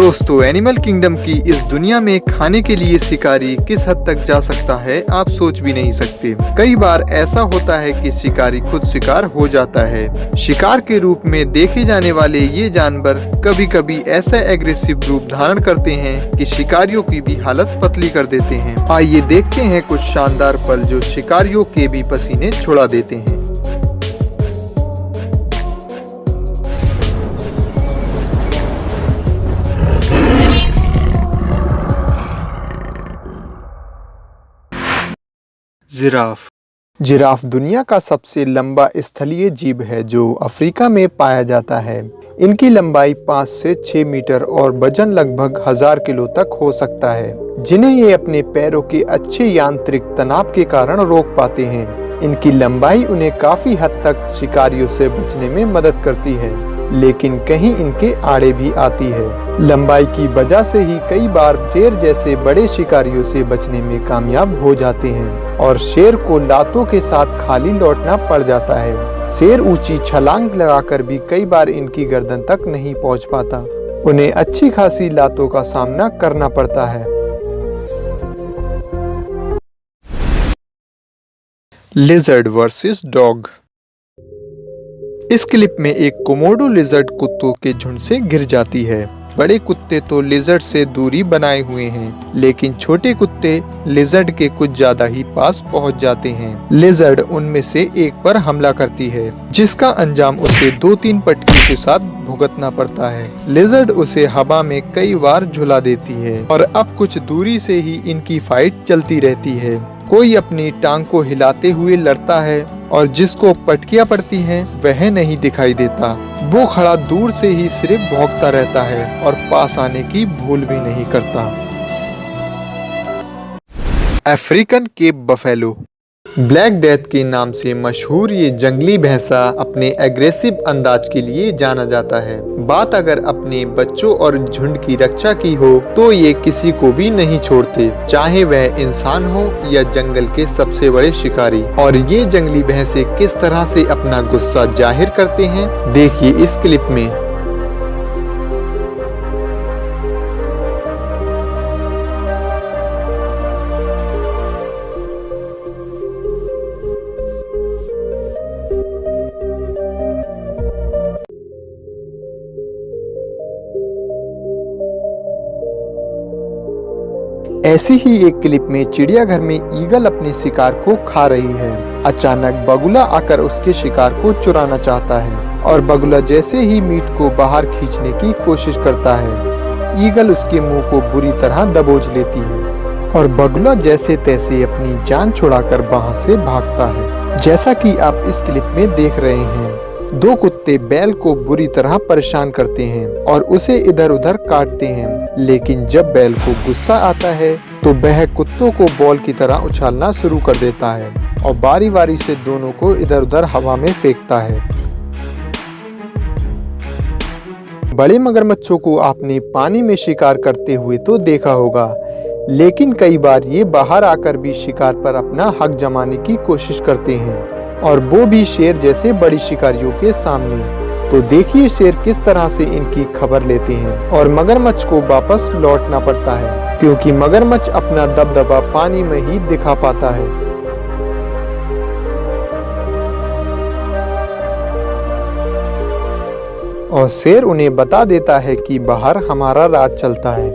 दोस्तों, animal kingdom की इस दुनिया में खाने के लिए शिकारी किस हद तक जा सकता है आप सोच भी नहीं सकते। कई बार ऐसा होता है कि शिकारी खुद शिकार हो जाता है। शिकार के रूप में देखे जाने वाले ये जानवर कभी कभी ऐसा एग्रेसिव रूप धारण करते हैं कि शिकारियों की भी हालत पतली कर देते हैं। आइए देखते हैं कुछ शानदार पल जो शिकारियों के भी पसीने छुड़ा देते हैं। जिराफ दुनिया का सबसे लंबा स्थलीय जीव है जो अफ्रीका में पाया जाता है। इनकी लंबाई 5 से 6 मीटर और वजन लगभग 1000 किलो तक हो सकता है, जिन्हें ये अपने पैरों के अच्छे यांत्रिक तनाव के कारण रोक पाते हैं। इनकी लंबाई उन्हें काफी हद तक शिकारियों से बचने में मदद करती है, लेकिन कहीं इनके आड़े भी आती है। लंबाई की वजह से ही कई बार शेर जैसे बड़े शिकारियों से बचने में कामयाब हो जाते हैं और शेर को लातों के साथ खाली लौटना पड़ जाता है। शेर ऊंची छलांग लगाकर भी कई बार इनकी गर्दन तक नहीं पहुंच पाता। उन्हें अच्छी खासी लातों का सामना करना पड़ता है। Lizard versus dog. इस क्लिप में एक कोमोडो लिजर्ड कुत्तों के झुंड से गिर जाती है। बड़े कुत्ते तो लिजर्ड से दूरी बनाए हुए हैं, लेकिन छोटे कुत्ते लिजर्ड के कुछ ज्यादा ही पास पहुंच जाते हैं। लिजर्ड उनमें से एक पर हमला करती है, जिसका अंजाम उसे 2-3 पटकियों के साथ भुगतना पड़ता है। लिजर्ड उसे हवा में कई बार झुला देती है और अब कुछ दूरी से ही इनकी फाइट चलती रहती है। कोई अपनी टांग को हिलाते हुए लड़ता है और जिसको पटकियां पड़ती हैं वह नहीं दिखाई देता। वो खड़ा दूर से ही सिर्फ भौंकता रहता है और पास आने की भूल भी नहीं करता। African Cape buffalo. Black Death के नाम से मशहूर ये जंगली भैंसा अपने एग्रेसिव अंदाज के लिए जाना जाता है। बात अगर अपने बच्चों और झुंड की रक्षा की हो तो ये किसी को भी नहीं छोड़ते, चाहे वह इंसान हो या जंगल के सबसे बड़े शिकारी। और ये जंगली भैंसे किस तरह से अपना गुस्सा जाहिर करते हैं, देखिए इस क्लिप में। ऐसी ही एक क्लिप में चिड़ियाघर में ईगल अपने शिकार को खा रही है। अचानक बगुला आकर उसके शिकार को चुराना चाहता है और बगुला जैसे ही मीट को बाहर खींचने की कोशिश करता है, ईगल उसके मुंह को बुरी तरह दबोच लेती है और बगुला जैसे तैसे अपनी जान छुड़ाकर वहां से भागता है। जैसा कि आप इस क्लिप में देख रहे हैं, 2 कुत्ते बैल को बुरी तरह परेशान करते हैं और उसे इधर उधर काटते हैं, लेकिन जब बैल को गुस्सा आता है तो वह कुत्तों को बॉल की तरह उछालना शुरू कर देता है और बारी बारी से दोनों को इधर उधर हवा में फेंकता है। बड़े मगरमच्छों को आपने पानी में शिकार करते हुए तो देखा होगा, लेकिन कई बार ये बाहर आकर भी शिकार पर अपना हक जमाने की कोशिश करते हैं, और वो भी शेर जैसे बड़ी शिकारियों के सामने। तो देखिए शेर किस तरह से इनकी खबर लेते हैं और मगरमच्छ को वापस लौटना पड़ता है, क्योंकि मगरमच्छ अपना दबदबा पानी में ही दिखा पाता है। और शेर उन्हें बता देता है कि बाहर हमारा राज चलता है।